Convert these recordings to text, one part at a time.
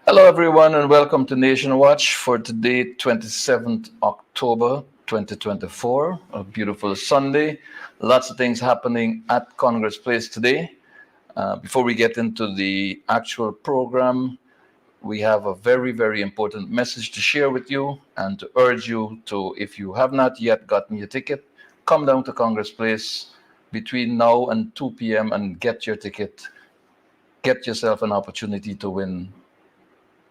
Hello, everyone, and welcome to Nation Watch for today, 27th October 2024. A beautiful Sunday. Lots of things happening at Congress Place today. Before we get into the actual program, we have a very, very important message to share with you and to urge you to, if you have not yet gotten your ticket, come down to Congress Place between now and 2 p.m. and get your ticket. Get yourself an opportunity to win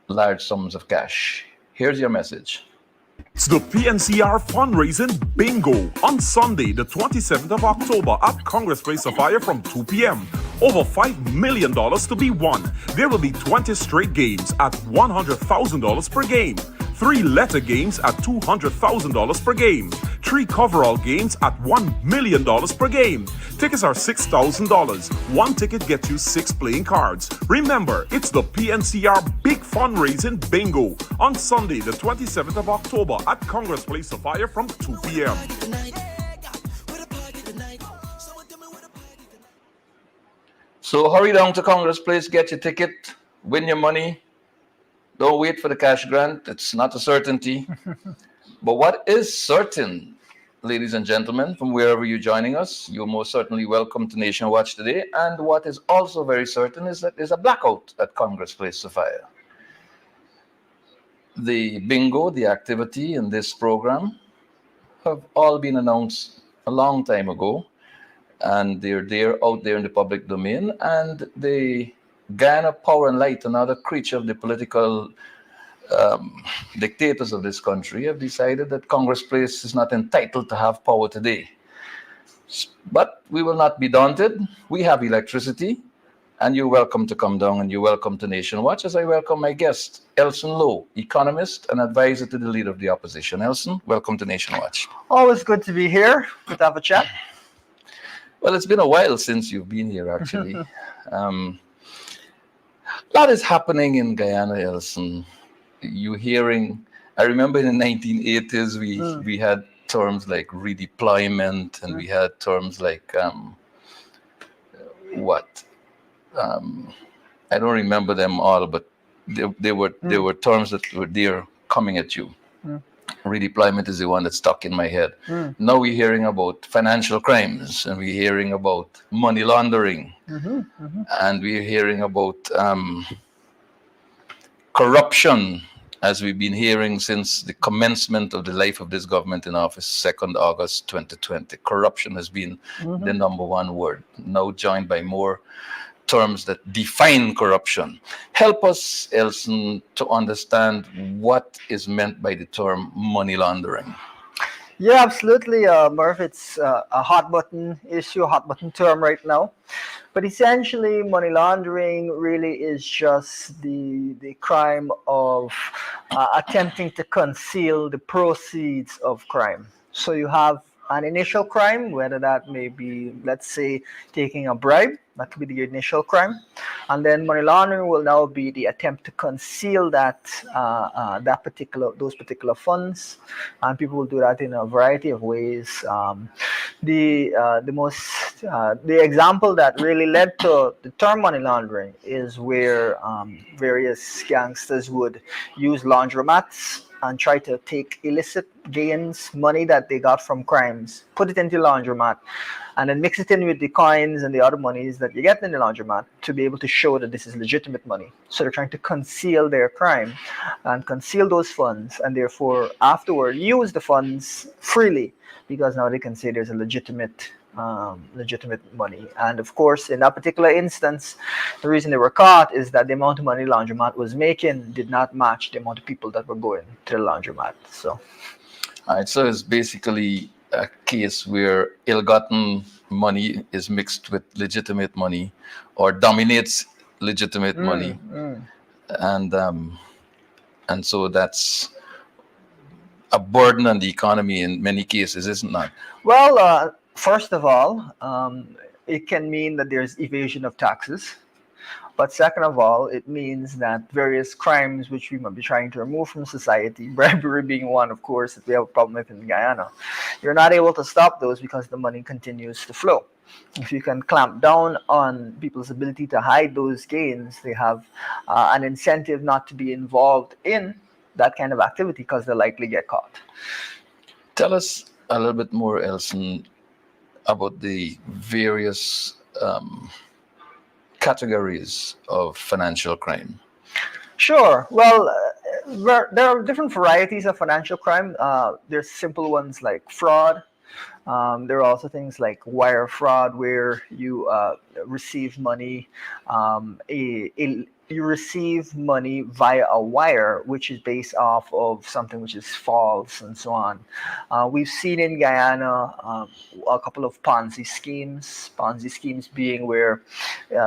large sums of cash. Here's your message. It's the PNCR fundraising bingo on Sunday, the 27th of October at Congress Place of Fire from 2 p.m. Over $5 million to be won. There will be 20 straight games at $100,000 per game. 3 letter games at $200,000 per game. 3 coverall games at $1 million per game. Tickets are $6,000. One ticket gets you 6 playing cards. Remember, it's the PNCR Big Fundraising Bingo on Sunday, the 27th of October at Congress Place of Fire from 2 p.m. So hurry down to Congress Place, get your ticket, win your money. Don't wait for the cash grant. It's not a certainty. But what is certain, ladies and gentlemen, from wherever you're joining us, you're most certainly welcome to Nation Watch today. And what is also very certain is that there's a blackout at Congress Place Sophia. The bingo, the activity in this program, have all been announced a long time ago. And they're there out there in the public domain. And they Guyana Power and Light, another creature of the political dictators of this country, have decided that Congress Place is not entitled to have power today. But we will not be daunted. We have electricity, and you're welcome to come down, and you're welcome to Nation Watch, as I welcome my guest, Elson Lowe, economist and advisor to the leader of the opposition. Elson, welcome to Nation Watch. Always good to be here. Good to have a chat. Well, it's been a while since you've been here, actually. A lot is happening in Guyana, Elson. You hearing? I remember in the 1980s we had terms like redeployment, and we had terms like what? I don't remember them all, but they were terms that were there coming at you. Redeployment is the one that stuck in my head. Now we're hearing about financial crimes, and we're hearing about money laundering, and we're hearing about corruption, as we've been hearing since the commencement of the life of this government in office, 2nd August 2020. Corruption has been the number one word, now joined by more terms that define corruption. Help us, Elson, to understand what is meant by the term money laundering. Yeah, absolutely, Murph. It's a hot button issue, a hot button term right now. But essentially, money laundering really is just the crime of attempting to conceal the proceeds of crime. So you have an initial crime, whether that may be, let's say, taking a bribe. That could be the initial crime, and then money laundering will now be the attempt to conceal those particular funds, and people will do that in a variety of ways. The example that really led to the term money laundering is where various gangsters would use laundromats and try to take illicit gains, money that they got from crimes, put it into the laundromat, and then mix it in with the coins and the other monies that you get in the laundromat to be able to show that this is legitimate money. So they're trying to conceal their crime and conceal those funds, and therefore afterward use the funds freely, because now they can say there's a legitimate money. And of course, in that particular instance, the reason they were caught is that the amount of money the laundromat was making did not match the amount of people that were going to the laundromat. So, all right, so it's basically a case where ill-gotten money is mixed with legitimate money, or dominates legitimate money, and so that's a burden on the economy in many cases, isn't it? well, first of all, it can mean that there's evasion of taxes. But second of all, it means that various crimes which we might be trying to remove from society, bribery being one, of course, that we have a problem with in Guyana, you're not able to stop those because the money continues to flow. if you can clamp down on people's ability to hide those gains, they have an incentive not to be involved in that kind of activity because they'll likely get caught. Tell us a little bit more, Elson, about the various categories of financial crime. Sure. Well, there are different varieties of financial crime. There's simple ones like fraud. There are also things like wire fraud, where you receive money, you receive money via a wire, which is based off of something which is false, and so on. We've seen in Guyana a couple of Ponzi schemes. Ponzi schemes being where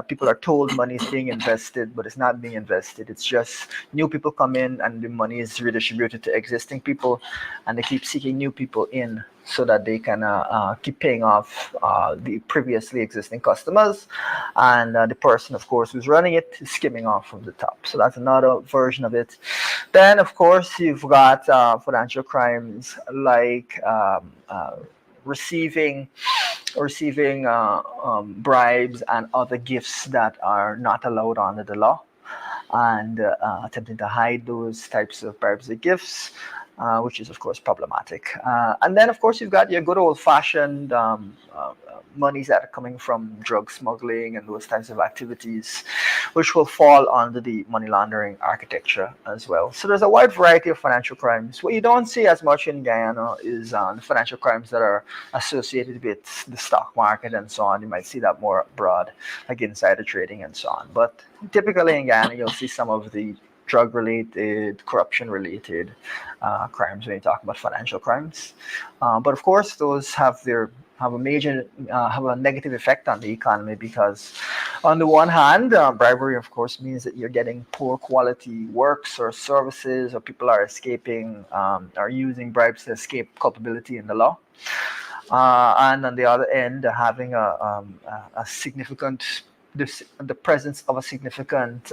people are told money is being invested, but it's not being invested. It's just new people come in and the money is redistributed to existing people, and they keep seeking new people in so that they can keep paying off the previously existing customers, and the person, of course, who's running it is skimming off from the top. So that's another version of it. Then, of course, you've got financial crimes like receiving bribes and other gifts that are not allowed under the law, and attempting to hide those types of bribes or gifts, which is, of course, problematic. And then, of course, you've got your good old-fashioned monies that are coming from drug smuggling and those types of activities, which will fall under the money laundering architecture as well. So there's a wide variety of financial crimes. What you don't see as much in Guyana is the financial crimes that are associated with the stock market and so on. You might see that more abroad, like insider trading and so on. But typically in Guyana, you'll see some of the drug-related, corruption-related crimes when you talk about financial crimes. But of course, those have a negative effect on the economy, because on the one hand, bribery, of course, means that you're getting poor quality works or services, or people are escaping, are using bribes to escape culpability in the law. And on the other end, having a significant, the presence of a significant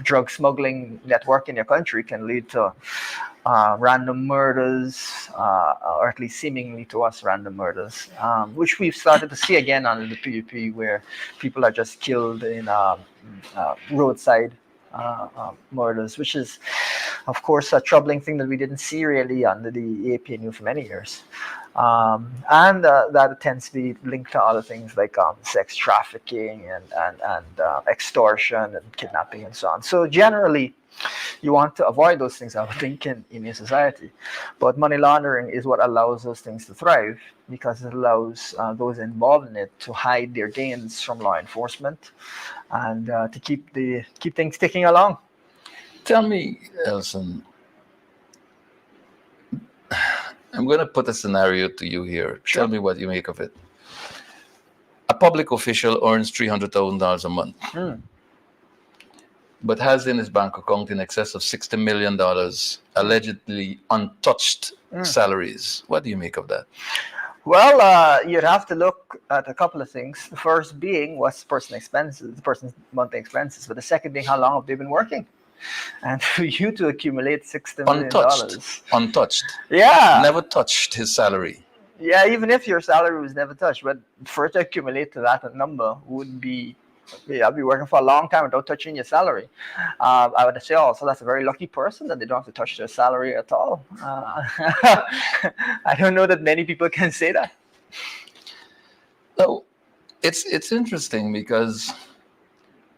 drug smuggling network in your country can lead to random murders, or at least seemingly to us random murders, which we've started to see again under the PUP, where people are just killed in roadside murders, which is, of course, a troubling thing that we didn't see really under the APNU for many years. And that tends to be linked to other things like sex trafficking and extortion and kidnapping and so on. So generally, you want to avoid those things, I would think, in your society. But money laundering is what allows those things to thrive, because it allows those involved in it to hide their gains from law enforcement, and to keep things ticking along. Tell me, Elson, I'm going to put a scenario to you here. Sure. Tell me what you make of it. A public official earns $300,000 a month, but has in his bank account in excess of $60 million, allegedly untouched salaries. What do you make of that? Well, you'd have to look at a couple of things. The first being, what's the person's monthly expenses. But the second being, how long have they been working? And for you to accumulate $60 million. Untouched. Yeah. Never touched his salary. Yeah, even if your salary was never touched, but for it to accumulate to that number would be, I'll be working for a long time without touching your salary. I would say also that's a very lucky person that they don't have to touch their salary at all. I don't know that many people can say that. So it's interesting, because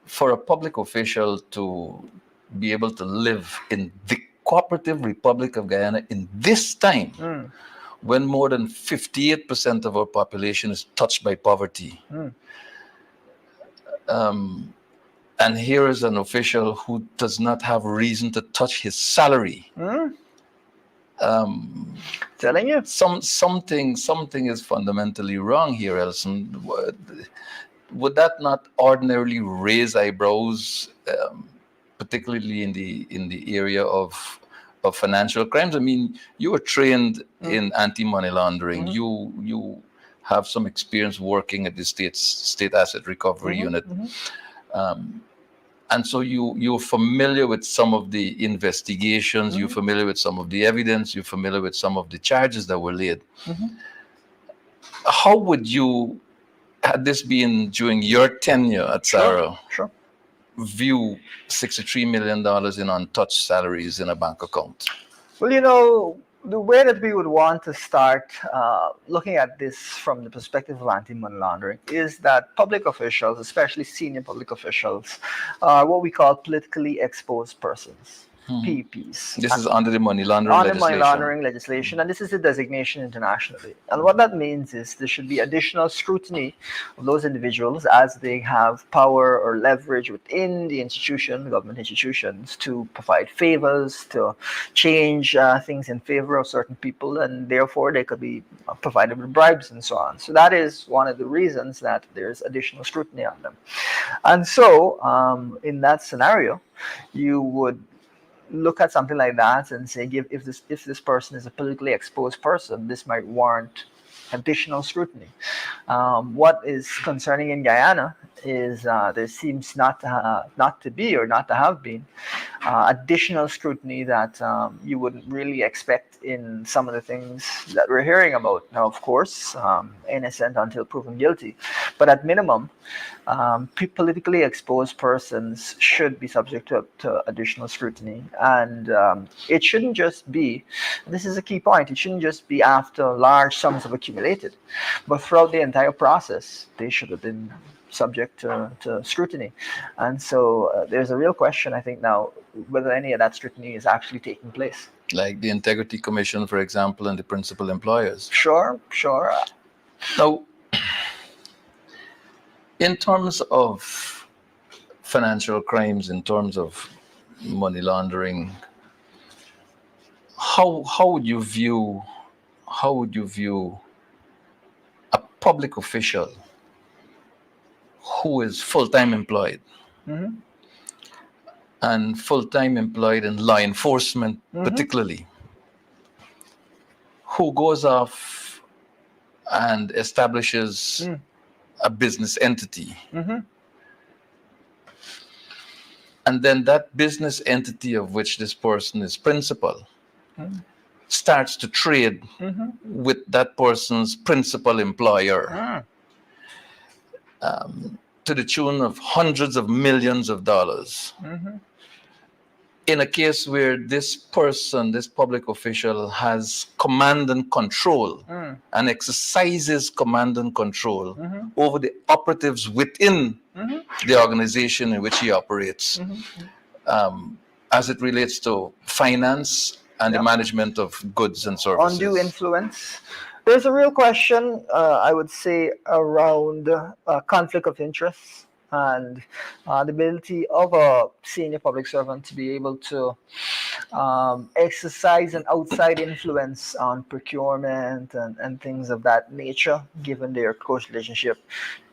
for a public official to be able to live in the Cooperative Republic of Guyana in this time, when more than 58% of our population is touched by poverty. And here is an official who does not have reason to touch his salary. Telling you. Something is fundamentally wrong here, Elson. Would that not ordinarily raise eyebrows, particularly in the area of financial crimes? I mean, you were trained in anti-money laundering. You have some experience working at the state asset recovery unit, and so you're familiar with some of the investigations. You're familiar with some of the evidence. You're familiar with some of the charges that were laid. how would you, had this been during your tenure at Sarah, Sure. view $63 million in untouched salaries in a bank account? Well, you know, the way that we would want to start looking at this from the perspective of anti-money laundering is that public officials, especially senior public officials, are what we call politically exposed persons, PEPs. This is under the money laundering On the money legislation. laundering legislation, and this is the designation internationally. And what that means is there should be additional scrutiny of those individuals as they have power or leverage within the institution, government institutions, to provide favors, to change things in favor of certain people, and therefore they could be provided with bribes and so on. So that is one of the reasons that there's additional scrutiny on them. And so, in that scenario, you would look at something like that and say, if this person is a politically exposed person, this might warrant additional scrutiny. What is concerning in Guyana is there seems not to be or not to have been additional scrutiny that you wouldn't really expect in some of the things that we're hearing about. Now, of course, innocent until proven guilty, but at minimum, politically exposed persons should be subject to additional scrutiny. And it shouldn't just be, this is a key point, it shouldn't just be after large sums have accumulated, but throughout the entire process, they should have been subject to scrutiny. And so there's a real question, I think, now, whether any of that scrutiny is actually taking place. Like the Integrity Commission, for example, and the principal employers. Sure. Now, in terms of financial crimes, in terms of money laundering, how would you view a public official who is full-time employed and full-time employed in law enforcement, particularly, who goes off and establishes a business entity, and then that business entity of which this person is principal starts to trade with that person's principal employer to the tune of hundreds of millions of dollars. In a case where this person, this public official, has command and control and exercises command and control over the operatives within the organization in which he operates, as it relates to finance and the management of goods and services. Undue influence. There's a real question, I would say, around conflict of interest and the ability of a senior public servant to be able to exercise an outside influence on procurement and things of that nature, given their close relationship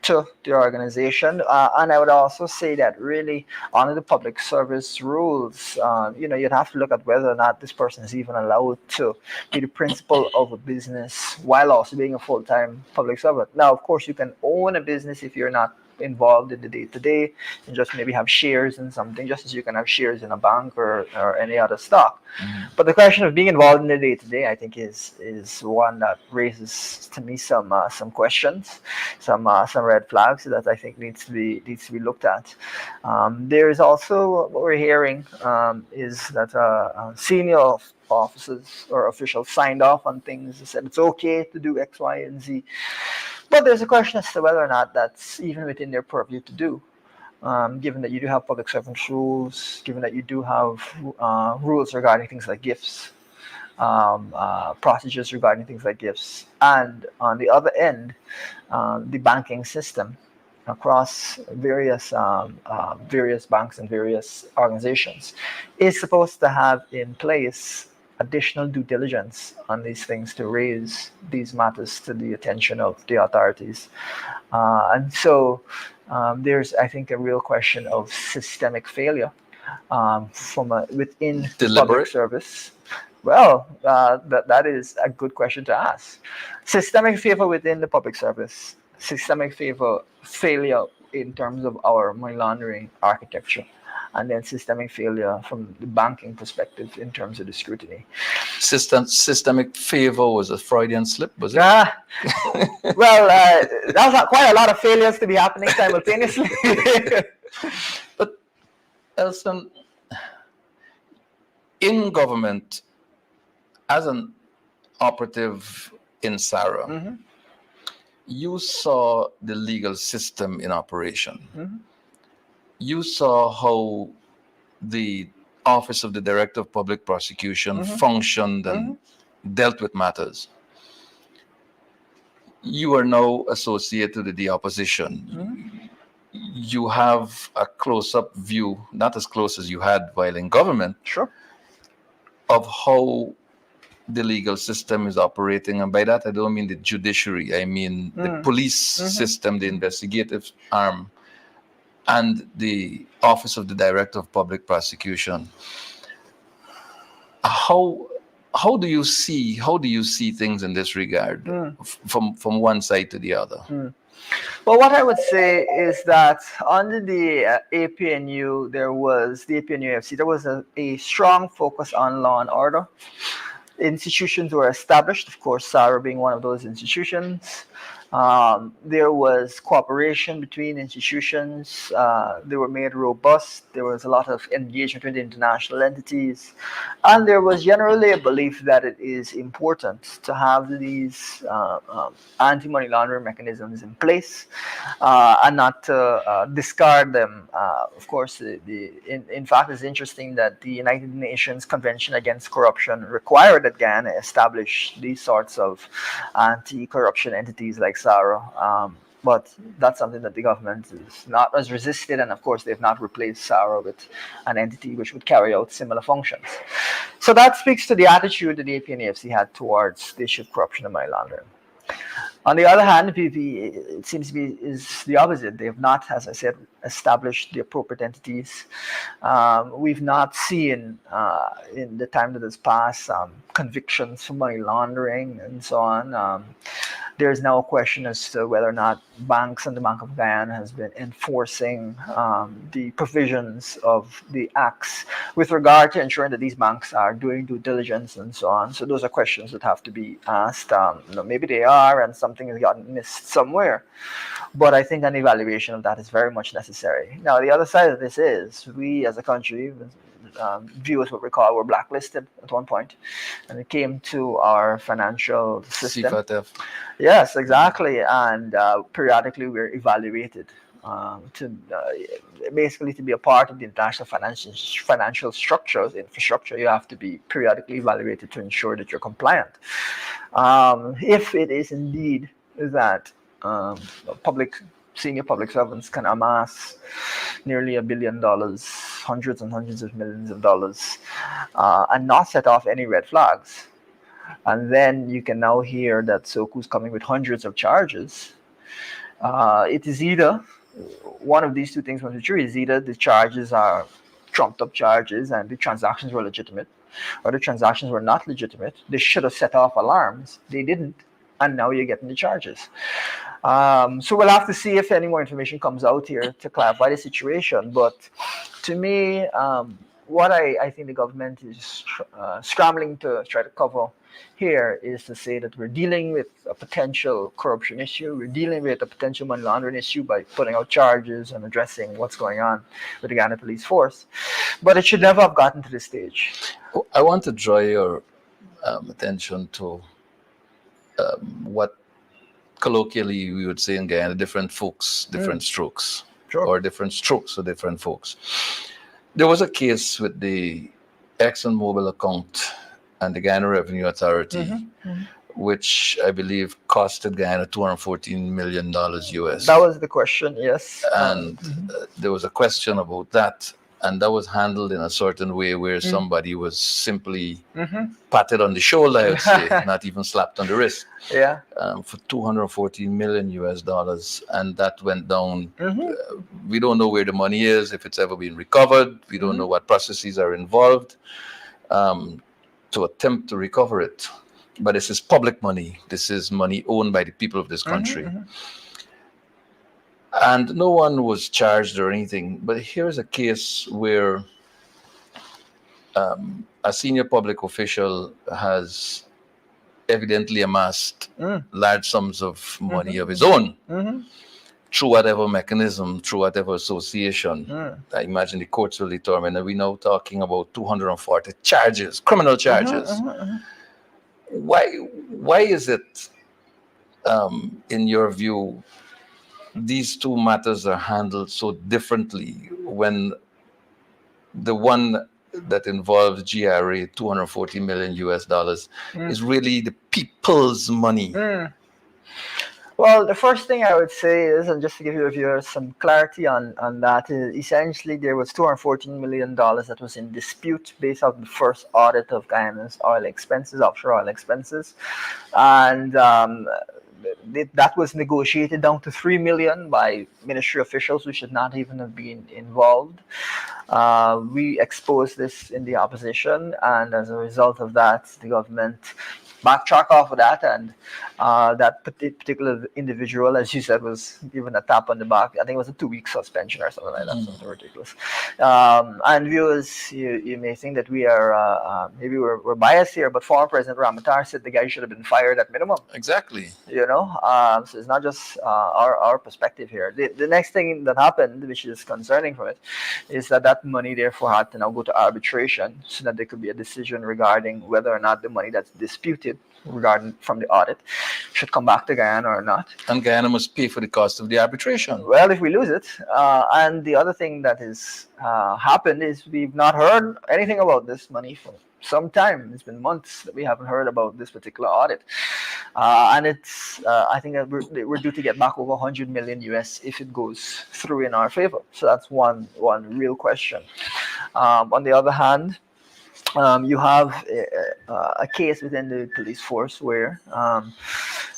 to the organization. And I would also say that really under the public service rules, you'd have to look at whether or not this person is even allowed to be the principal of a business while also being a full-time public servant. Now, of course, you can own a business if you're not involved in the day-to-day and just maybe have shares in something, just as you can have shares in a bank or any other stock. But the question of being involved in the day-to-day, I think, is one that raises to me some questions, some red flags that I think needs to be looked at. There is also what we're hearing is that senior officers or officials signed off on things and said it's okay to do X, Y, and Z. But there's a question as to whether or not that's even within their purview to do, given that you do have public servants rules, given that you do have rules regarding things like gifts, procedures regarding things like gifts, and on the other end, the banking system across various banks and various organizations is supposed to have in place additional due diligence on these things to raise these matters to the attention of the authorities. And so there's, I think, a real question of systemic failure within the public service. Well, that is a good question to ask. Systemic failure within the public service, systemic failure in terms of our money laundering architecture. and then systemic failure from the banking perspective in terms of the scrutiny. Systemic favor was a Freudian slip, was it? Well, that was quite a lot of failures to be happening simultaneously. But Elson, in government, as an operative in SARA, you saw the legal system in operation. You saw how the Office of the Director of Public Prosecution functioned and dealt with matters. You are now associated with the opposition. You have a close-up view, not as close as you had while in government, Sure. of how the legal system is operating. And by that, I don't mean the judiciary. I mean the police system, the investigative arm, and the Office of the Director of Public Prosecution. How do you see things in this regard from one side to the other? Well, what I would say is that under the APNU, there was the APNUFC, there was a strong focus on law and order. Institutions were established, of course, SARA being one of those institutions. There was cooperation between institutions. They were made robust. There was a lot of engagement with international entities. And there was generally a belief that it is important to have these anti-money laundering mechanisms in place and not to discard them. Of course, in fact, it's interesting that the United Nations Convention Against Corruption required that Ghana establish these sorts of anti-corruption entities like SARA, but that's something that the government is not as resisted, and of course they've not replaced SARA with an entity which would carry out similar functions. So that speaks to the attitude that the APNAFC had towards the issue of corruption and money laundering. On the other hand, the PPP, it seems to be, is the opposite. They have not, as I said, established the appropriate entities. We've not seen, in the time that has passed, convictions for money laundering and so on. There's now a question as to whether or not banks and the Bank of Guyana has been enforcing the provisions of the acts with regard to ensuring that these banks are doing due diligence and so on. So those are questions that have to be asked. Maybe they are, and something has gotten missed somewhere. But I think an evaluation of that is very much necessary. Now, the other side of this is we as a country, viewers what we call were blacklisted at one point, and it came to our financial system. CFATF. Yes, exactly, and periodically we're evaluated basically to be a part of the international financial structures, infrastructure. You have to be periodically evaluated to ensure that you're compliant. If it is indeed that senior public servants can amass nearly $1 billion, hundreds and hundreds of millions of dollars, and not set off any red flags. And then you can now hear that Soku's coming with hundreds of charges. It is either one of these two things must be true. Is either the charges are trumped up charges and the transactions were legitimate, or the transactions were not legitimate. They should have set off alarms. They didn't, and now you're getting the charges. So we'll have to see if any more information comes out here to clarify the situation. But to me, what I think the government is scrambling to try to cover here is to say that we're dealing with a potential corruption issue. We're dealing with a potential money laundering issue by putting out charges and addressing what's going on with the Ghana police force. But it should never have gotten to this stage. I want to draw your attention to what colloquially we would say in Guyana, different folks, different strokes, or different strokes for different folks. There was a case with the ExxonMobil account and the Guyana Revenue Authority, which I believe costed Guyana $214 million US. That was the question, yes. And there was a question about that. And that was handled in a certain way where somebody was simply patted on the shoulder, I would say, not even slapped on the wrist. Yeah. For $214 million US. And that went down. We don't know where the money is, if it's ever been recovered. We don't know what processes are involved to attempt to recover it. But this is public money. This is money owned by the people of this country. And no one was charged or anything. But here's a case where a senior public official has evidently amassed large sums of money of his own through whatever mechanism, through whatever association. I imagine the courts will determine. And we're now talking about 240 charges, criminal charges. Why is it, in your view, these two matters are handled so differently when the one that involves GRA, 240 million US dollars, is really the people's money? Well, the first thing I would say is, and just to give your viewers some clarity on that, is essentially there was $214 million that was in dispute based on the first audit of Guyana's oil expenses, offshore oil expenses. And that was negotiated down to $3 million by ministry officials who should not even have been involved. We exposed this in the opposition, and as a result of that, the government backtrack off of that, and that particular individual, as you said, was given a tap on the back. I think it was a 2-week suspension or something like that. Something ridiculous. And viewers, you may think that we are maybe we're biased here, but former President Ramatar said the guy should have been fired at minimum. Exactly. So it's not just our perspective here. The next thing that happened, which is concerning for it, is that money therefore had to now go to arbitration so that there could be a decision regarding whether or not the money that's disputed regarding from the audit should come back to Guyana or not. And Guyana must pay for the cost of the arbitration. Well, if we lose it. And the other thing that has happened is we've not heard anything about this money for some time. It's been months that we haven't heard about this particular audit. And it's, I think that we're due to get back over 100 million US if it goes through in our favor. So that's one real question. On the other hand, you have a case within the police force where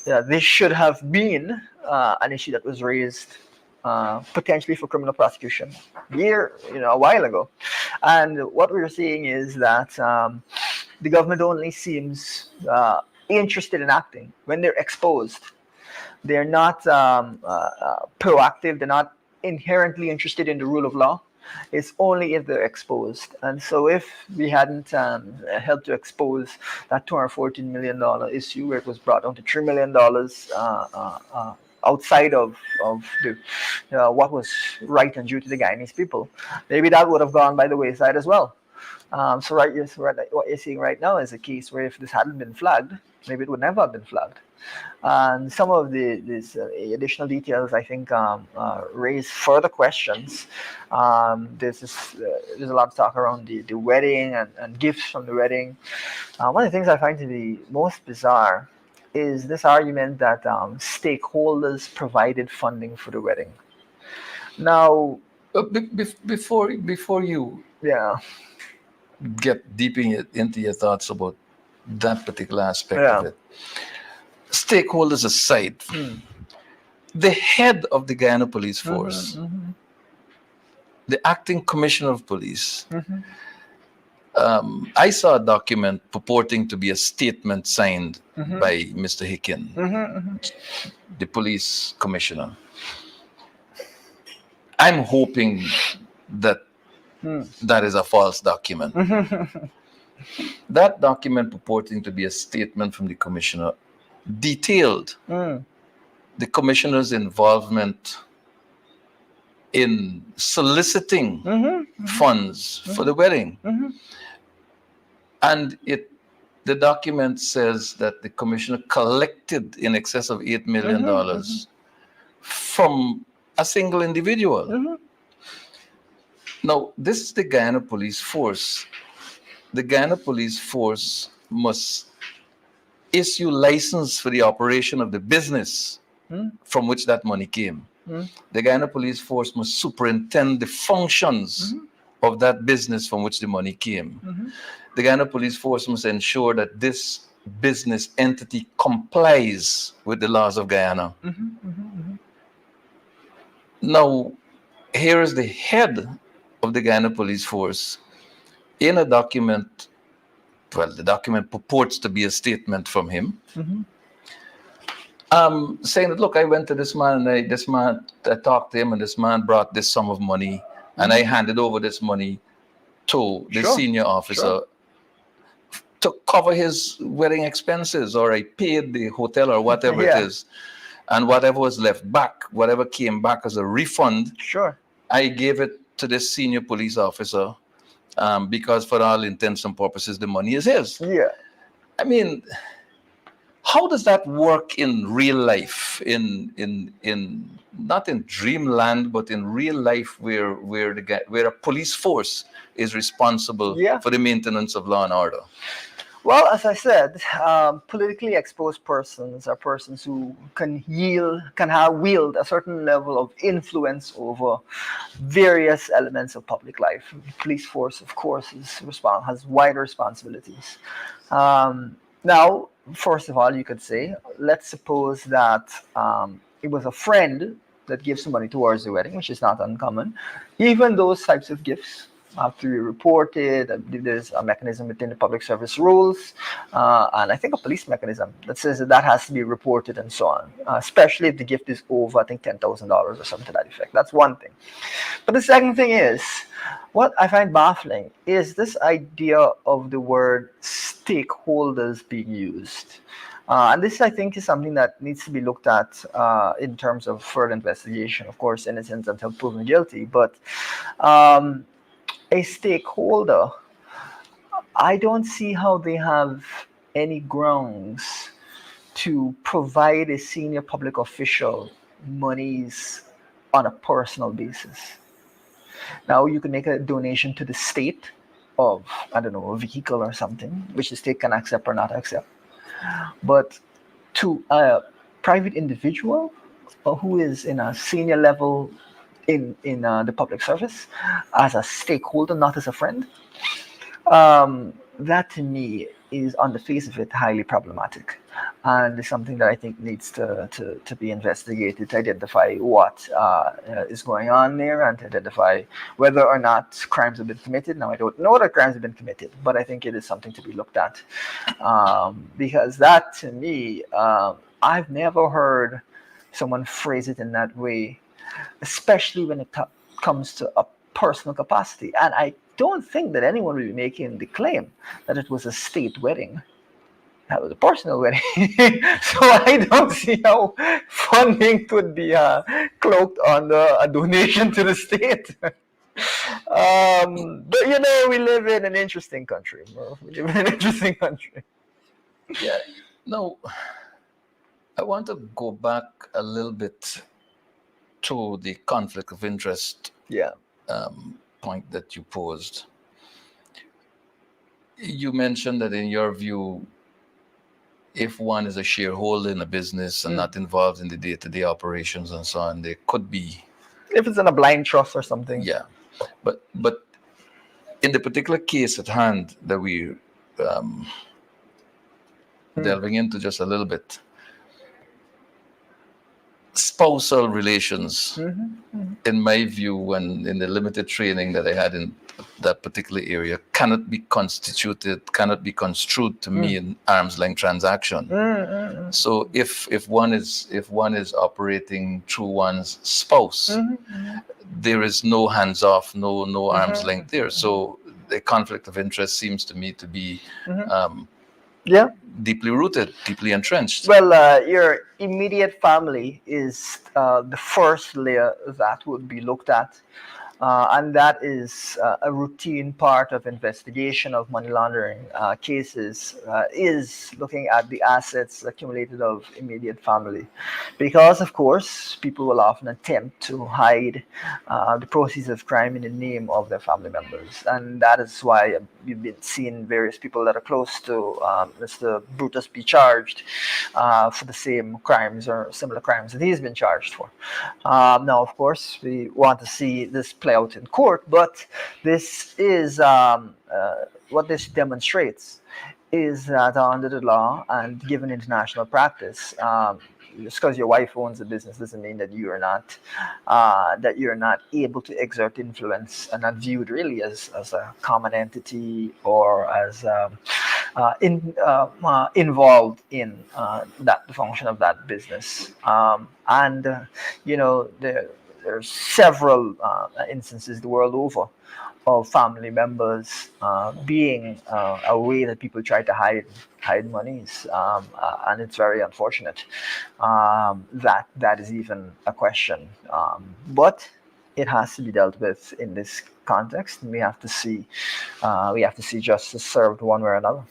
this should have been an issue that was raised potentially for criminal prosecution a while ago. And what we're seeing is that the government only seems interested in acting when they're exposed. They're not proactive. They're not inherently interested in the rule of law. It's only if they're exposed. And so if we hadn't helped to expose that $214 million issue where it was brought down to $3 million outside of the, what was right and due to the Guyanese people, maybe that would have gone by the wayside as well. So what you're seeing right now is a case where if this hadn't been flagged, maybe it would never have been flagged. And some of these additional details, I think, raise further questions. There's a lot of talk around the wedding and gifts from the wedding. One of the things I find to be most bizarre is this argument that stakeholders provided funding for the wedding. Now, before you get deep into your thoughts about that particular aspect of it, stakeholders aside, the head of the Guyana Police Force, the acting commissioner of police, I saw a document purporting to be a statement signed by Mr. Hicken, the police commissioner. I'm hoping that that is a false document. That document purporting to be a statement from the commissioner detailed the commissioner's involvement in soliciting funds for the wedding. And the document says that the commissioner collected in excess of $8 million from a single individual. Now, this is the Guyana Police Force. The Guyana Police Force must issue license for the operation of the business from which that money came. The Guyana Police Force must superintend the functions of that business from which the money came. The Guyana Police Force must ensure that this business entity complies with the laws of Guyana. Now, here is the head of the Guyana Police Force in a document. Well, the document purports to be a statement from him, saying that, look, I went to this man, and I talked to him, and this man brought this sum of money, and I handed over this money to the Sure. senior officer Sure. to cover his wedding expenses, or I paid the hotel or whatever it Yeah. is. And whatever was left back, whatever came back as a refund, Sure. I gave it to this senior police officer, because for all intents and purposes, the money is his. Yeah. I mean, how does that work in real life? In not in dreamland, but in real life, where a police force is responsible Yeah. for the maintenance of law and order. Well, as I said, politically exposed persons are persons who can wield a certain level of influence over various elements of public life. The police force, of course, has wider responsibilities. Now, first of all, you could say, let's suppose that it was a friend that gives some money towards the wedding, which is not uncommon. Even those types of gifts have to be reported. There's a mechanism within the public service rules, and I think a police mechanism that says that has to be reported and so on, especially if the gift is over, I think, $10,000 or something to that effect. That's one thing. But the second thing is, what I find baffling is this idea of the word stakeholders being used. And this, I think, is something that needs to be looked at in terms of further investigation. Of course, innocent until proven guilty. But a stakeholder, I don't see how they have any grounds to provide a senior public official monies on a personal basis. Now, you can make a donation to the state of, I don't know, a vehicle or something, which the state can accept or not accept. But to a private individual who is in a senior level in the public service as a stakeholder, not as a friend, that to me is, on the face of it, highly problematic, and it's something that I think needs to be investigated to identify what is going on there and to identify whether or not crimes have been committed. Now, I don't know that crimes have been committed, but I think it is something to be looked at, because that to me, I've never heard someone phrase it in that way, especially when it comes to a personal capacity. And I don't think that anyone will be making the claim that it was a state wedding. That was a personal wedding. So I don't see how funding could be cloaked under a donation to the state. But we live in an interesting country. We live in an interesting country. Yeah. No, I want to go back a little bit to the conflict of interest Yeah. point that you posed. You mentioned that in your view, if one is a shareholder in a business and not involved in the day-to-day operations and so on, there could be, if it's in a blind trust or something. yeah. But in the particular case at hand that we delving into just a little bit, spousal relations, in my view, when in the limited training that I had in that particular area, cannot be construed to mean arm's length transaction. So if one is operating through one's spouse, there is no hands off, no arm's length there. So the conflict of interest seems to me to be deeply rooted, deeply entrenched. Well, your immediate family is the first layer that would be looked at. And that is a routine part of investigation of money laundering cases, is looking at the assets accumulated of immediate family. Because, of course, people will often attempt to hide the proceeds of crime in the name of their family members. And that is why you've been seeing various people that are close to Mr. Brutus be charged for the same crimes or similar crimes that he's been charged for. Now, of course, we want to see this play out in court, but this is what this demonstrates is that under the law and given international practice, just because your wife owns a business doesn't mean that you're not able to exert influence and not viewed really as a common entity or as involved in the function of that business. And there are several instances the world over of family members being a way that people try to hide monies, and it's very unfortunate that is even a question. But it has to be dealt with in this context, and we have to see justice served one way or another.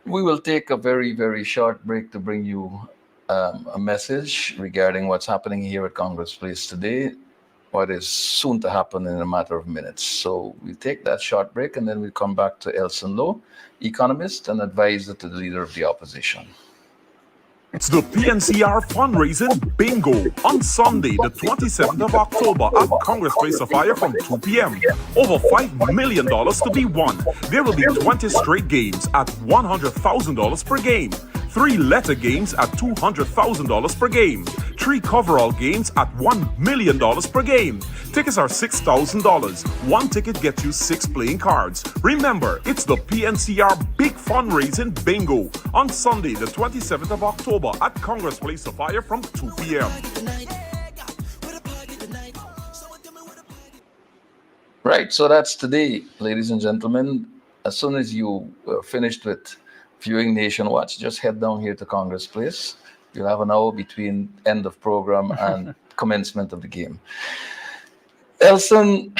We will take a very, very short break to bring you a message regarding what's happening here at Congress Place today, what is soon to happen in a matter of minutes. So we take that short break and then we come back to Elson Lowe, economist and advisor to the leader of the opposition. It's the PNCR fundraising bingo on Sunday, the 27th of October at Congress Place of Fire from 2 p.m. Over $5 million to be won. There will be 20 straight games at $100,000 per game. 3 letter games at $200,000 per game. 3 coverall games at $1 million per game. Tickets are $6,000. 1 ticket gets you 6 playing cards. Remember, it's the PNCR Big Fundraising Bingo on Sunday, the 27th of October at Congress Place of Fire from 2 p.m. Right, so that's today, ladies and gentlemen. As soon as you finished with viewing Nation Watch, just head down here to Congress Place. You'll have an hour between end of program and commencement of the game. Elson,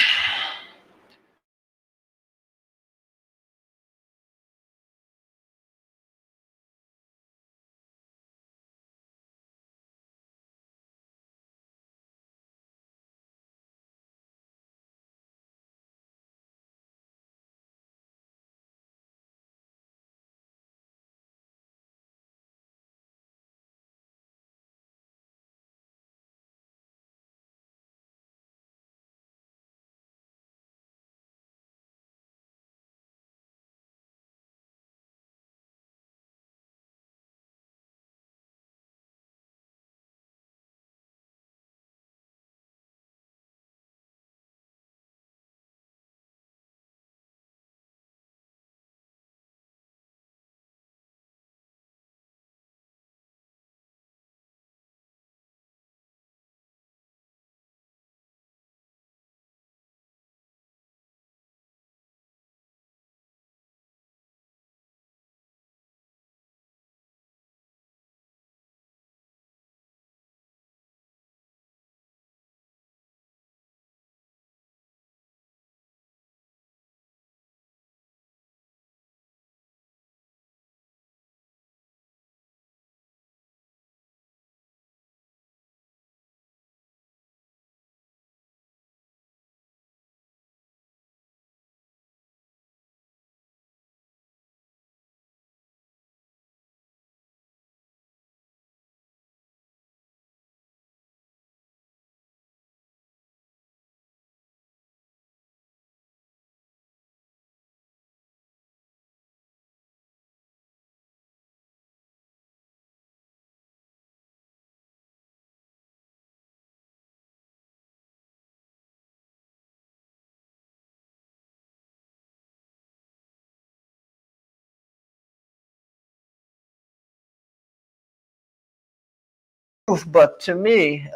But to me,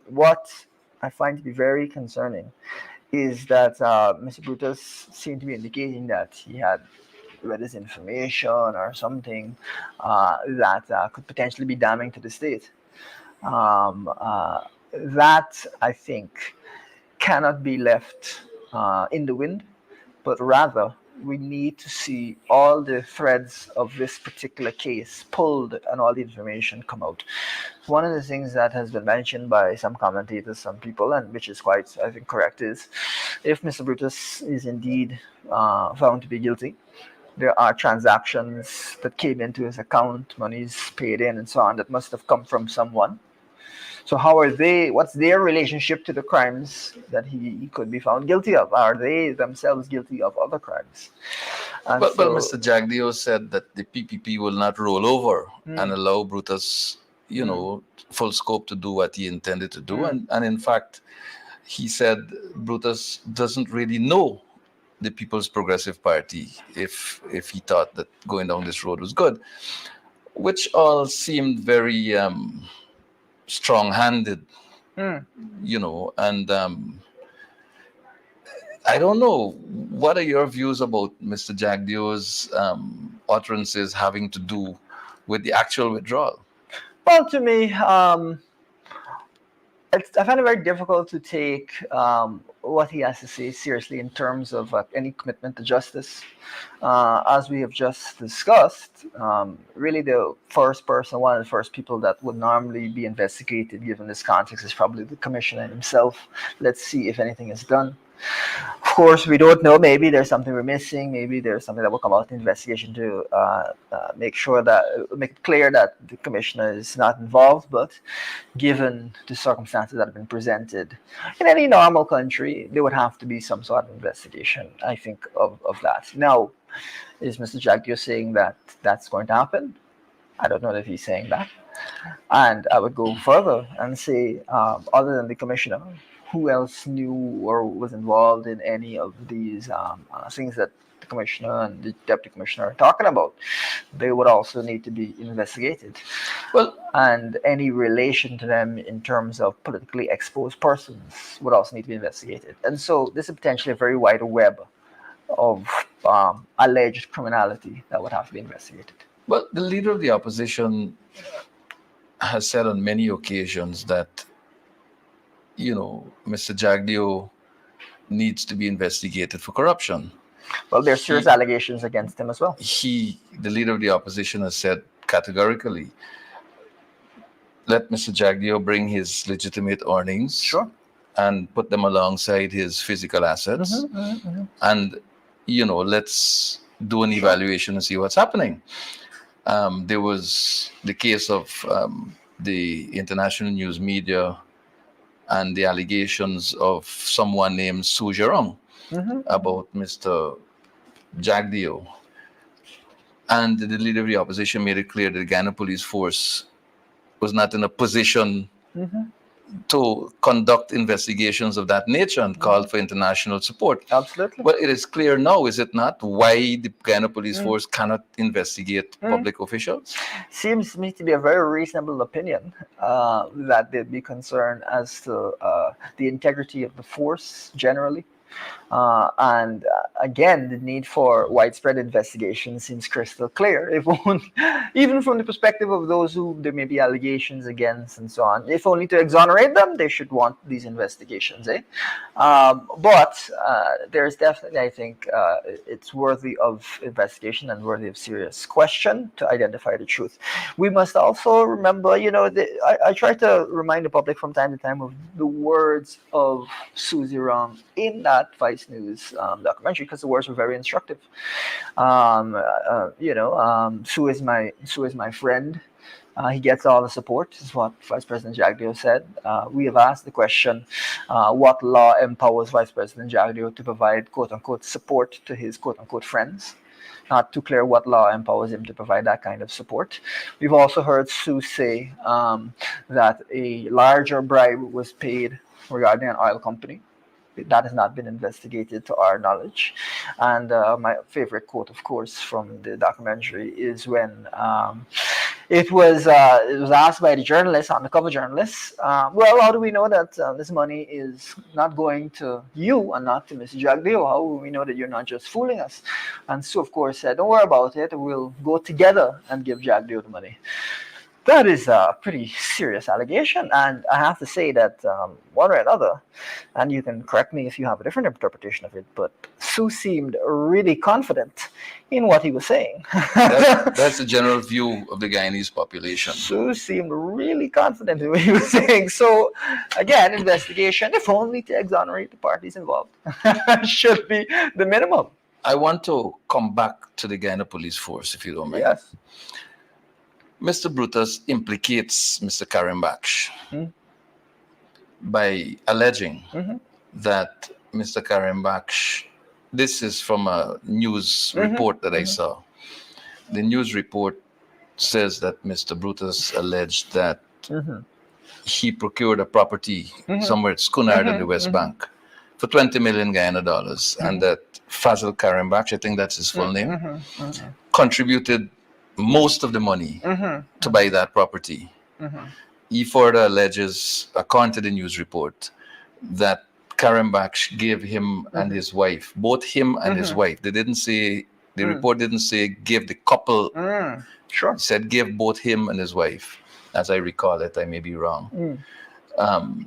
what I find to be very concerning is that Mr. Brutus seemed to be indicating that he had read this information or something that could potentially be damning to the state. That, I think, cannot be left in the wind, but rather we need to see all the threads of this particular case pulled and all the information come out. One of the things that has been mentioned by some commentators, some people, and which is quite, I think, correct, is if Mr. Brutus is indeed found to be guilty, there are transactions that came into his account, monies paid in, and so on, that must have come from someone. So how are they? What's their relationship to the crimes that he could be found guilty of? Are they themselves guilty of other crimes? And well, Mr. Jagdeo said that the PPP will not roll over and allow Brutus, full scope to do what he intended to do. And in fact, he said Brutus doesn't really know the People's Progressive Party if he thought that going down this road was good, which all seemed very strong-handed, and I don't know. What are your views about Mr. Jagdio's utterances having to do with the actual withdrawal? Well, to me, I find it very difficult to take what he has to say seriously in terms of any commitment to justice. As we have just discussed, really one of the first people that would normally be investigated given this context is probably the commissioner himself. Let's see if anything is done. Of course, we don't know. Maybe there's something we're missing. Maybe there's something that will come out in the investigation to make it clear that the commissioner is not involved. But given the circumstances that have been presented, in any normal country, there would have to be some sort of investigation, I think, of that. Now, is Mr. Jagdio saying that that's going to happen? I don't know if he's saying that. And I would go further and say, other than the commissioner, who else knew or was involved in any of these things that the commissioner and the deputy commissioner are talking about? They would also need to be investigated. Well, and any relation to them in terms of politically exposed persons would also need to be investigated. And so this is potentially a very wide web of alleged criminality that would have to be investigated. Well, the leader of the opposition has said on many occasions that Mr. Jagdio needs to be investigated for corruption. Well, there's serious allegations against him as well. The leader of the opposition, has said categorically, let Mr. Jagdio bring his legitimate earnings, sure, and put them alongside his physical assets, and let's do an evaluation and see what's happening. There was the case of the international news media and the allegations of someone named Su Zherong about Mr. Jagdio. And the leader of the opposition made it clear that the Ghana police force was not in a position to conduct investigations of that nature and called for international support. Absolutely. Well, it is clear now, is it not, why the Ghana police force cannot investigate public officials? Seems to me to be a very reasonable opinion that they'd be concerned as to the integrity of the force generally. And again, the need for widespread investigation seems crystal clear. If only, even from the perspective of those who there may be allegations against and so on, if only to exonerate them, they should want these investigations. But there's definitely, I think, it's worthy of investigation and worthy of serious question to identify the truth. We must also remember, I try to remind the public from time to time of the words of Su Zherong in that Vice News documentary, because the words were very instructive. Su is my friend. He gets all the support, is what Vice President Jagdio said. We have asked the question, what law empowers Vice President Jagdio to provide quote-unquote support to his quote-unquote friends? Not too clear what law empowers him to provide that kind of support. We've also heard Su say that a larger bribe was paid regarding an oil company. That has not been investigated to our knowledge. And my favorite quote, of course, from the documentary is when it was asked by the journalist, undercover journalist, well, how do we know that this money is not going to you and not to Mr. Jagdio? How do we know that you're not just fooling us? And Sue, of course, said, don't worry about it. We'll go together and give Jagdio the money. That is a pretty serious allegation, and I have to say that one way or another, and you can correct me if you have a different interpretation of it, but Su seemed really confident in what he was saying. That's the general view of the Guyanese population. Su seemed really confident in what he was saying. So, again, investigation, if only to exonerate the parties involved, should be the minimum. I want to come back to the Guyana police force, if you don't mind. Yes. Mr. Brutus implicates Mr. Karim Baksh by alleging that Mr. Karim Baksh, this is from a news report that I saw. The news report says that Mr. Brutus alleged that he procured a property somewhere at Skunard in the West Bank for 20 million Guyana dollars, and that Fazil Karambach, I think that's his full name, contributed most of the money to buy that property. He further alleges, according to the news report, that Karambach gave him and his wife, both him and his wife. They didn't say, the report didn't say give the couple. Sure. It said give both him and his wife, as I recall it. I may be wrong.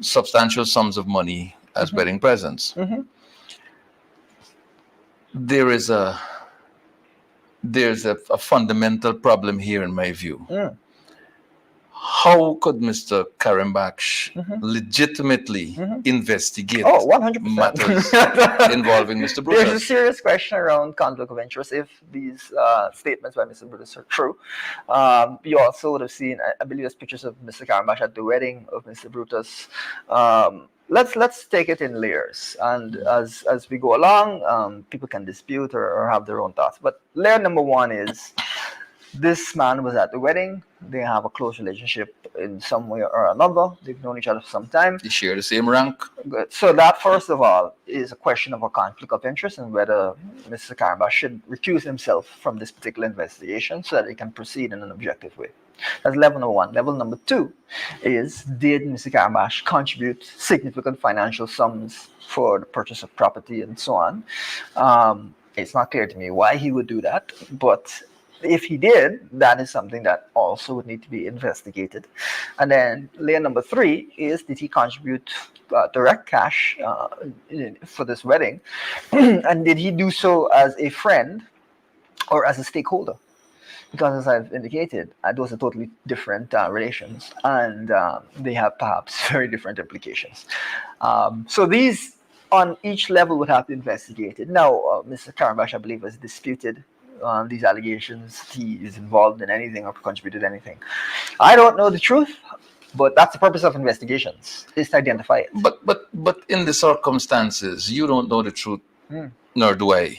Substantial sums of money as wedding presents. There's a fundamental problem here in my view. How could Mr. Karambach legitimately investigate 100%. matters involving Mr. Brutus? There's a serious question around conflict of interest if these statements by Mr. Brutus are true. You also would have seen, I believe, there's pictures of Mr. Karambach at the wedding of Mr. Brutus. Let's take it in layers, and as we go along, people can dispute or have their own thoughts. But layer number one is this man was at the wedding. They have a close relationship in some way or another. They've known each other for some time. They share the same rank. Good. So that, first of all, is a question of a conflict of interest and whether Mr. Karambach should recuse himself from this particular investigation so that he can proceed in an objective way. That's level number one. Level number two is, did Mr. Karambach contribute significant financial sums for the purchase of property and so on? It's not clear to me why he would do that, but if he did, that is something that also would need to be investigated. And then layer number three is, did he contribute direct cash for this wedding? And did he do so as a friend or as a stakeholder? Because as I've indicated, those are totally different relations, and they have perhaps very different implications. So these, on each level, would have to be investigated. Now, Mr. Karambach, I believe, has disputed these allegations. He is involved in anything or contributed anything. I don't know the truth, but that's the purpose of investigations, is to identify it. But in the circumstances, you don't know the truth, nor do I.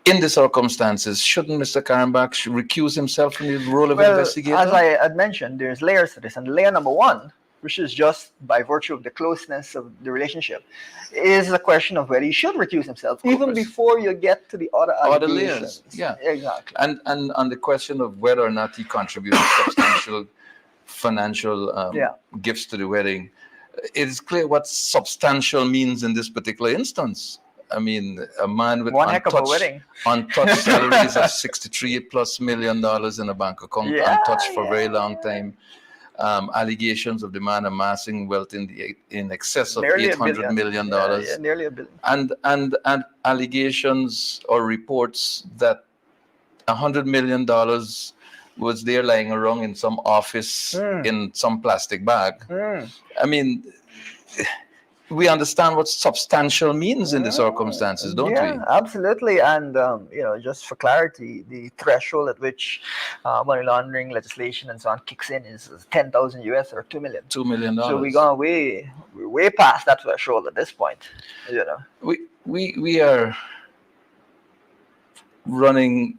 In the circumstances, shouldn't Mr. Karambach recuse himself from the role of investigator? As I had mentioned, there's layers to this, and layer number one, which is just by virtue of the closeness of the relationship, is a question of whether he should recuse himself, even before you get to the other allegations. Layers. Yeah, exactly. And on the question of whether or not he contributed substantial financial gifts to the wedding, it is clear what substantial means in this particular instance. I mean, a man with one heck of a wedding, untouched salaries of $63+ million in a bank account, untouched for a very long time. Allegations of the man amassing wealth in excess of nearly $800 million. Nearly $1 billion. And allegations or reports that $100 million was there lying around in some office in some plastic bag. I mean, we understand what substantial means in the circumstances, don't we? Yeah, absolutely. And just for clarity, the threshold at which money laundering legislation and so on kicks in is 10,000 US or $2 million. $2 million. So we're gone way past that threshold at this point. We are running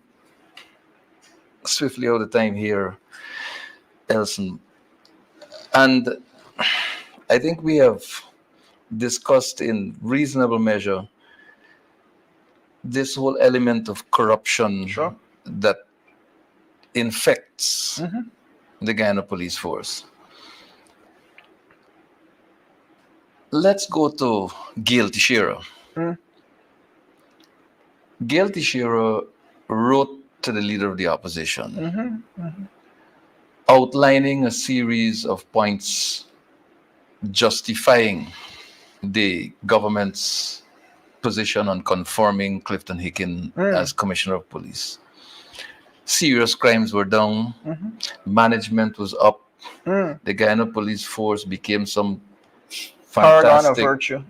swiftly out of time here, Elson, and I think we have discussed in reasonable measure this whole element of corruption that infects the Guyana police force. Let's go to Gail Teixeira. Gail Teixeira wrote to the leader of the opposition outlining a series of points justifying the government's position on confirming Clifton Hicken as Commissioner of Police. Serious crimes were down, management was up, the Guyana police force became some fantastic of virtue.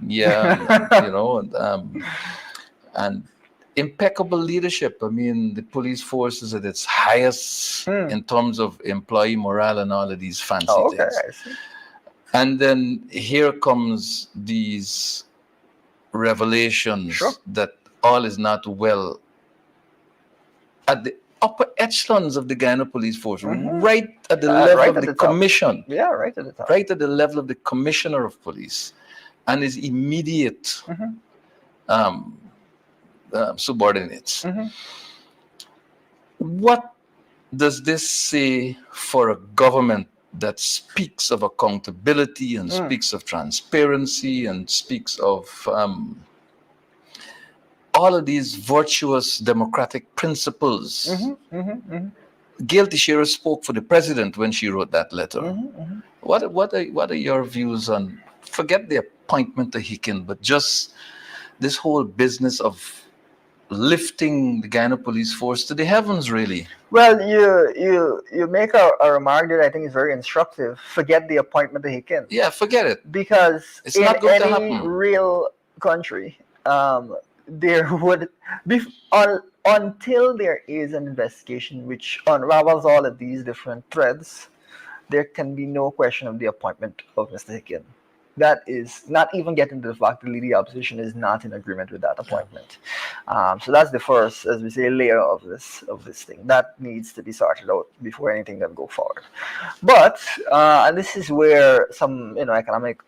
And impeccable leadership. I mean, the police force is at its highest in terms of employee morale and all of these fancy things. I see. And then here comes these revelations that all is not well at the upper echelons of the Guyana police force, right at the level of the commission. Yeah, right at the top. Right at the level of the commissioner of police. and his immediate um, subordinates. What does this say for a government that speaks of accountability and speaks of transparency and speaks of all of these virtuous democratic principles? Gail Teixeira spoke for the president when she wrote that letter. What are your views on, forget the appointment of Hicken, but just this whole business of lifting the Guyana police force to the heavens, really? Well, you make a remark that I think is very instructive. Forget the appointment of Hicken. Yeah, forget it. Because It's in not going to any happen. real country, there would be until there is an investigation which unravels all of these different threads, there can be no question of the appointment of Mr. Hicken. That is not even getting to the fact that the leading opposition is not in agreement with that appointment. So that's the first, as we say, layer of this thing that needs to be sorted out before anything can go forward. But and this is where some economic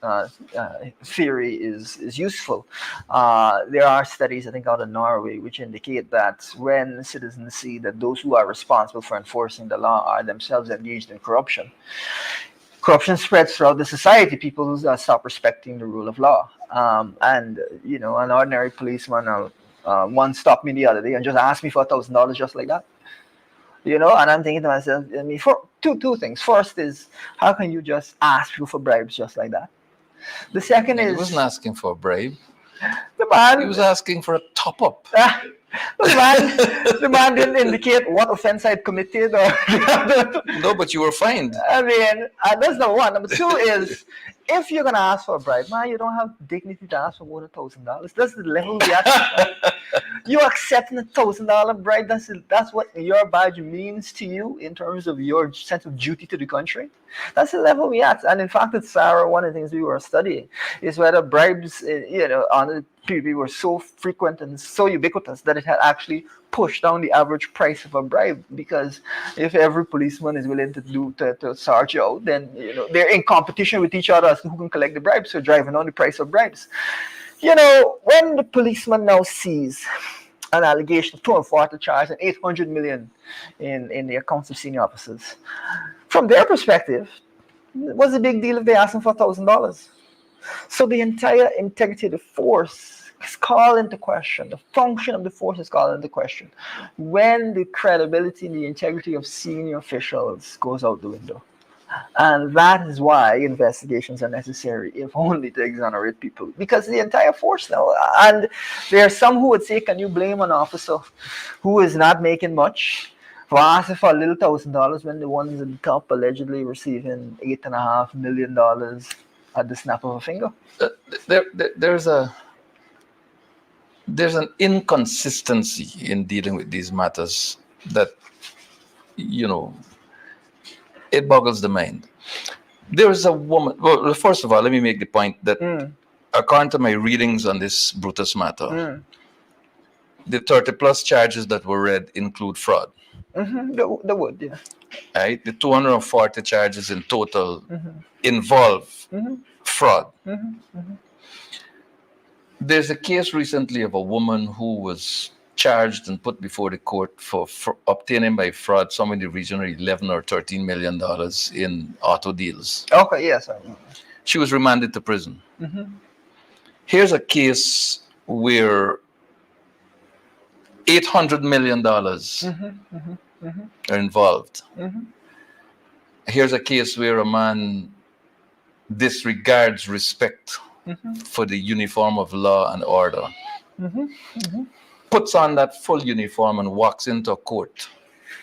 theory is useful. There are studies, I think, out of Norway, which indicate that when citizens see that those who are responsible for enforcing the law are themselves engaged in corruption spreads throughout the society. People stop respecting the rule of law. And an ordinary policeman once stopped me the other day and just asked me for $1,000 just like that. And I'm thinking to myself, for two things. First is, how can you just ask people for bribes just like that? The second is, He wasn't asking for a bribe. The man, he was asking for a top up. The man didn't indicate what offense I'd committed or. No, but you were fined. I mean, that's number one. Number two is, if you're gonna ask for a bribe, man, you don't have dignity to ask for more than $1,000. That's the level we at. You accepting $1,000 bribe? That's what your badge means to you in terms of your sense of duty to the country. That's the level we at. And in fact, at Sarah, one of the things we were studying is whether bribes, on the PPP were so frequent and so ubiquitous that it had actually pushed down the average price of a bribe. Because if every policeman is willing to search you out, then they're in competition with each other as to who can collect the bribes, so driving down the price of bribes. When the policeman now sees an allegation of 240 charges and 800 million in the accounts of senior officers, from their perspective, what's the big deal if they ask them for $1,000? So the entire integrity of the force is called into question. The function of the force is called into question when the credibility and the integrity of senior officials goes out the window. And that is why investigations are necessary, if only to exonerate people. Because the entire force now, and there are some who would say, can you blame an officer who is not making much for asking for a little $1,000 when the ones in the top allegedly receiving $8.5 million at the snap of a finger? There's an inconsistency in dealing with these matters that, it boggles the mind. There is a woman. Well, first of all, let me make the point that according to my readings on this Brutus matter, the 30+ charges that were read include fraud. The would, yeah. Right? The 240 charges in total involve fraud. There's a case recently of a woman who was charged and put before the court for obtaining by fraud somewhere in the region of $11 or $13 million in auto deals. Okay, yes. She was remanded to prison. Here's a case where $800 million are involved. Here's a case where a man disregards respect for the uniform of law and order. Puts on that full uniform and walks into a court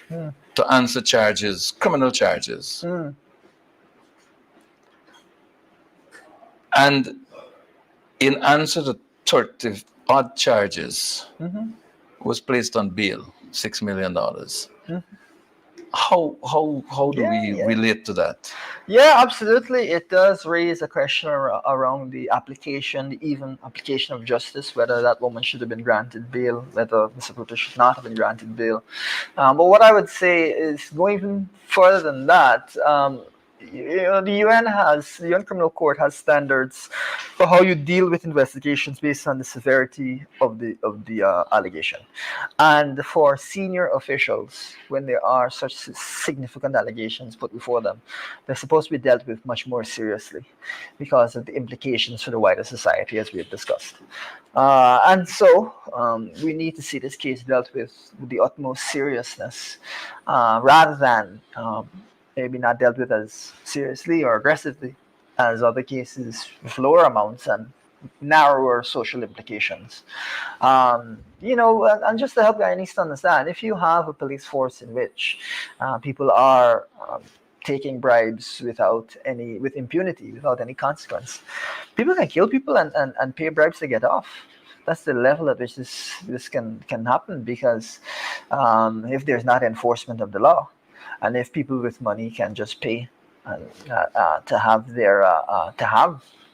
to answer charges, criminal charges. And in answer to 30 odd charges, was placed on bail, $6 million. How do we relate to that? Yeah, absolutely. It does raise a question around the even application of justice, whether that woman should have been granted bail, whether Mr. Brutus should not have been granted bail. But what I would say is, going even further than that, the UN Criminal Court has standards for how you deal with investigations based on the severity of the allegation, and for senior officials, when there are such significant allegations put before them, they're supposed to be dealt with much more seriously because of the implications for the wider society, as we have discussed. And so we need to see this case dealt with the utmost seriousness, rather than maybe not dealt with as seriously or aggressively as other cases with lower amounts and narrower social implications. And just to help Guyanese to understand, if you have a police force in which people are taking bribes with impunity, without any consequence, people can kill people and pay bribes to get off. That's the level at which this can happen, because if there's not enforcement of the law, and if people with money can just pay to have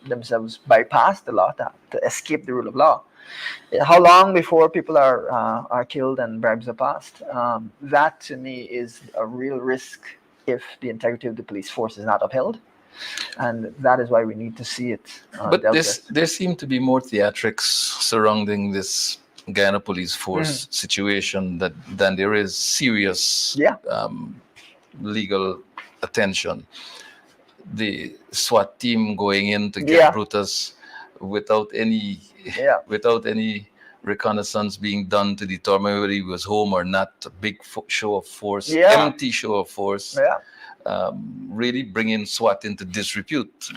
themselves bypass the law, to escape the rule of law, how long before people are killed and bribes are passed? That to me is a real risk if the integrity of the police force is not upheld, and that is why we need to see it. But there seem to be more theatrics surrounding this Guyana police force situation than there is serious legal attention. The SWAT team going in to get Brutus without any reconnaissance being done to determine whether he was home or not. A big show of force, empty show of force. Really bringing SWAT into disrepute.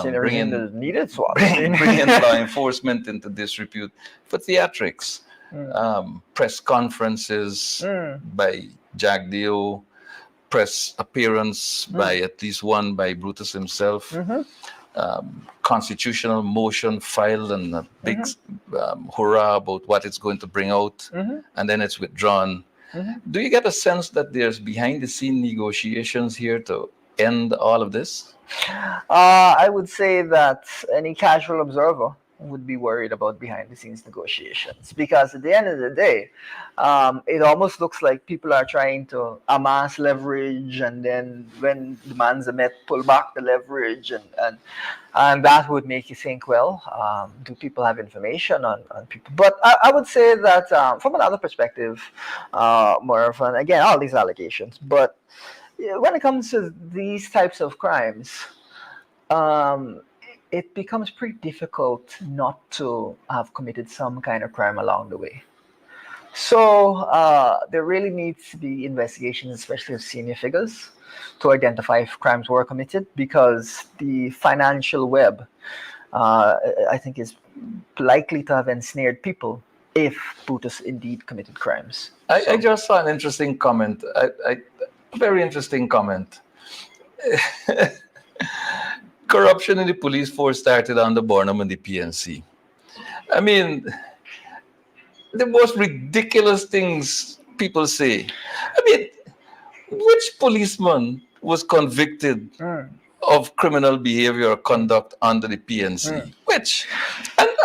Bringing needed SWAT. bringing law enforcement into disrepute for theatrics. Press conferences by Jack Dio, press appearance by at least one by Brutus himself, constitutional motion filed and a big hurrah about what it's going to bring out, and then it's withdrawn. Do you get a sense that there's behind the scene negotiations here to end all of this? I would say that any casual observer would be worried about behind the scenes negotiations, because at the end of the day, it almost looks like people are trying to amass leverage, and then when demands are met, pull back the leverage, and that would make you think, well, do people have information on people? But I would say that from another perspective, Mervyn, again, all these allegations, but when it comes to these types of crimes, it becomes pretty difficult not to have committed some kind of crime along the way. So there really needs to be investigations, especially of senior figures, to identify if crimes were committed, because the financial web, I think, is likely to have ensnared people if Brutus indeed committed crimes. I just saw an interesting comment, a very interesting comment. Corruption in the police force started under Burnham and the PNC. I mean, the most ridiculous things people say. I mean, which policeman was convicted of criminal behavior or conduct under the PNC? Which?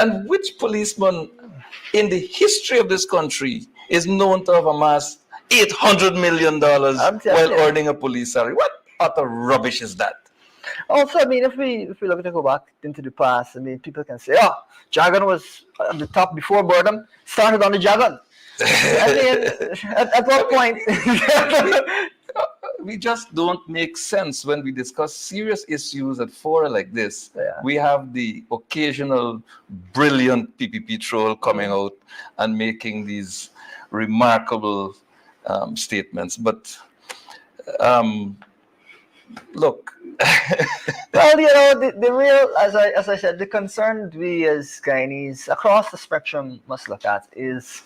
And which policeman in the history of this country is known to have amassed $800 million while earning a police salary? What utter rubbish is that? Also, I mean, if we look to go back into the past, I mean, people can say, "Oh, Jagan was on the top before Burnham started on the Jagan." I mean, at what point? We just don't make sense when we discuss serious issues at fora like this. We have the occasional brilliant PPP troll coming out and making these remarkable statements, but look. Well, the real, as I said, the concern we as Guyanese across the spectrum must look at is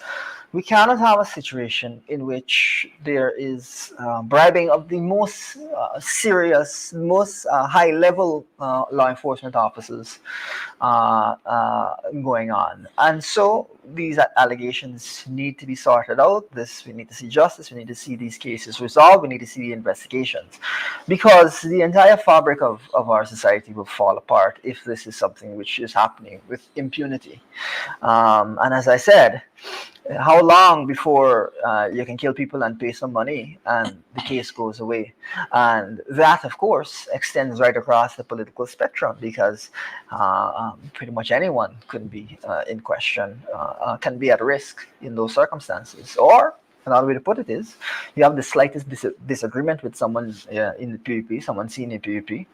we cannot have a situation in which there is bribing of the most serious, most high-level law enforcement officers going on. And so these allegations need to be sorted out. We need to see justice. We need to see these cases resolved. We need to see the investigations. Because the entire fabric of our society will fall apart if this is something which is happening with impunity. And as I said, how long before you can kill people and pay some money and the case goes away? And that, of course, extends right across the political spectrum, because pretty much anyone could be in question, can be at risk in those circumstances. Or another way to put it is, you have the slightest disagreement with someone in the PvP, someone seen in PvP,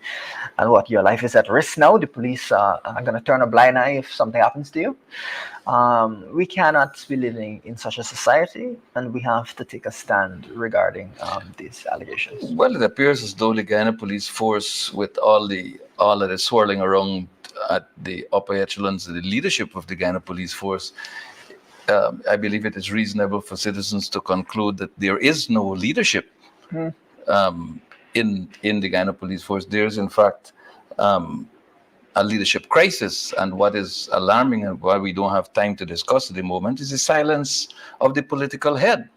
and what, your life is at risk now? The police are going to turn a blind eye if something happens to you? We cannot be living in such a society, and we have to take a stand regarding these allegations. Well, it appears as though the Guyana police force, with all that is swirling around at the upper echelons of the leadership of the Guyana police force, I believe it is reasonable for citizens to conclude that there is no leadership in the Guyana police force. There is, in fact, a leadership crisis. And what is alarming, and why we don't have time to discuss at the moment, is the silence of the political head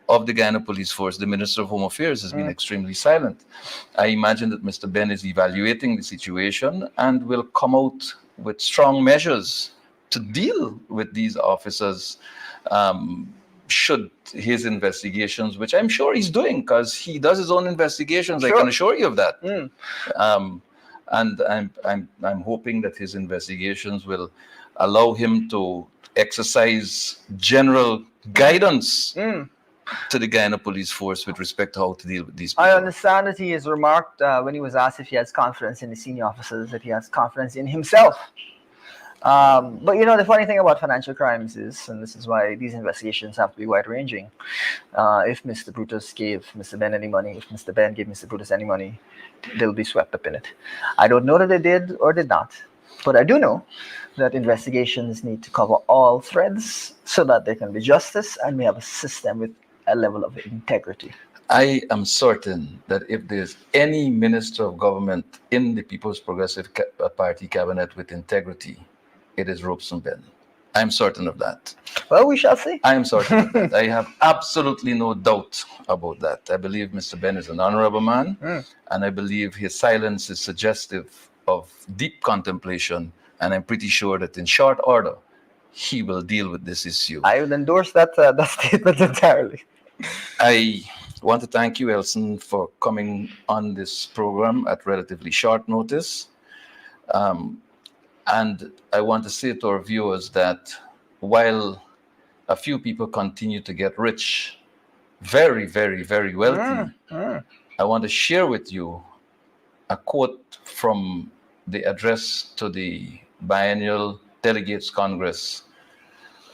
of the Guyana police force. The Minister of Home Affairs has been extremely silent. I imagine that Mr. Ben is evaluating the situation and will come out with strong measures to deal with these officers, should his investigations, which I'm sure he's doing, because he does his own investigations, Sure. I can assure you of that. And I'm hoping that his investigations will allow him to exercise general guidance to the Guyana police force with respect to how to deal with these people. I understand that he has remarked, when he was asked if he has confidence in the senior officers, that he has confidence in himself. But you know, the funny thing about financial crimes is, and this is why these investigations have to be wide-ranging, if Mr. Brutus gave Mr. Ben any money, if Mr. Ben gave Mr. Brutus any money, they'll be swept up in it. I don't know that they did or did not, but I do know that investigations need to cover all threads so that there can be justice and we have a system with a level of integrity. I am certain that if there's any minister of government in the People's Progressive Party cabinet with integrity, it is Robeson Ben. I'm certain of that. Well, we shall see. I am certain of that. I have absolutely no doubt about that. I believe Mr. Ben is an honorable man, and I believe his silence is suggestive of deep contemplation, and I'm pretty sure that in short order, he will deal with this issue. I would endorse that statement entirely. I want to thank you, Elson, for coming on this program at relatively short notice. And I want to say to our viewers that while a few people continue to get rich, very, very, very wealthy, I want to share with you a quote from the address to the biennial Delegates Congress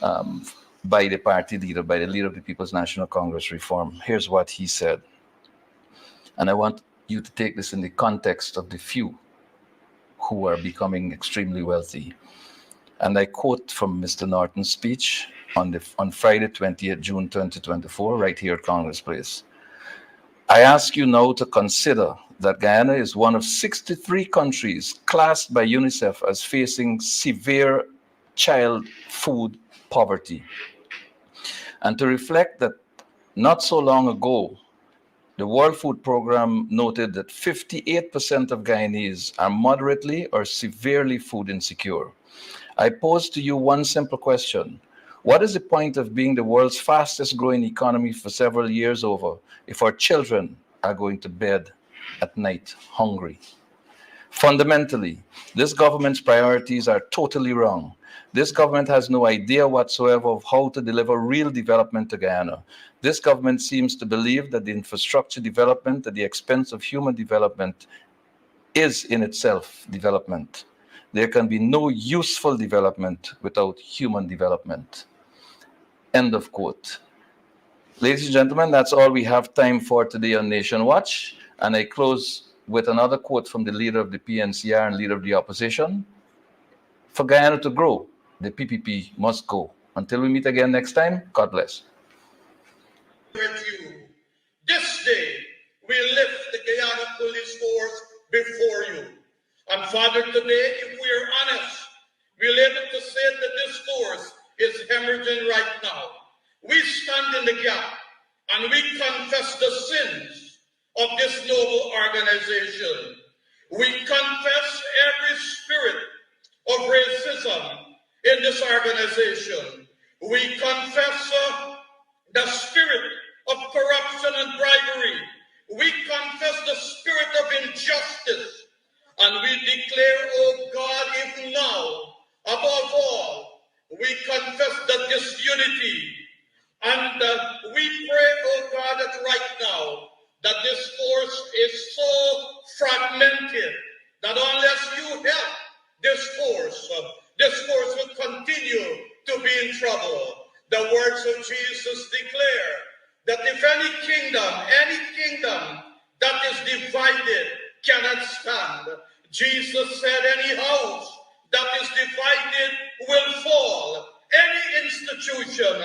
by the party leader, by the leader of the People's National Congress Reform. Here's what he said. And I want you to take this in the context of the few who are becoming extremely wealthy. And I quote from Mr. Norton's speech on Friday, 20th June 2024, right here at Congress Place. I ask you now to consider that Guyana is one of 63 countries classed by UNICEF as facing severe child food poverty. And to reflect that not so long ago, the World Food Program noted that 58% of Guyanese are moderately or severely food insecure. I pose to you one simple question. What is the point of being the world's fastest growing economy for several years over if our children are going to bed at night hungry? Fundamentally, this government's priorities are totally wrong. This government has no idea whatsoever of how to deliver real development to Guyana. This government seems to believe that the infrastructure development at the expense of human development is in itself development. There can be no useful development without human development. End of quote. Ladies and gentlemen, that's all we have time for today on Nation Watch. And I close with another quote from the leader of the PNCR and leader of the opposition. For Guyana to grow, the PPP must go. Until we meet again next time, God bless. With you. This day, we lift the Guyana Police Force before you. And Father, today, if we are honest, we're able to say that this force is hemorrhaging right now. We stand in the gap and we confess the sins of this noble organization. We confess every spirit of racism in this organization. We confess the spirit of corruption and bribery. We confess the spirit of injustice. And we declare, oh God, if now, above all, we confess the disunity. And we pray, oh God, that right now, that this force is so fragmented that unless you help this force will continue to be in trouble. The words of Jesus declare that if any kingdom that is divided cannot stand, Jesus said any house that is divided will fall. Any institution,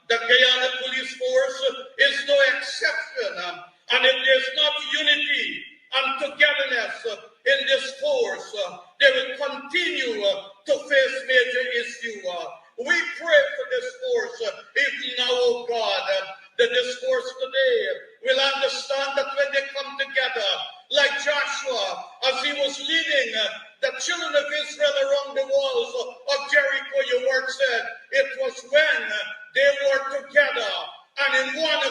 the Guyana Police Force is no exception. And if there's not unity and togetherness in this force, they will continue to face major issues. We pray for this force, even now, oh God, that this force today will understand that when they come together, like Joshua, as he was leading the children of Israel around the walls of Jericho, your word said, it was when they were together and in one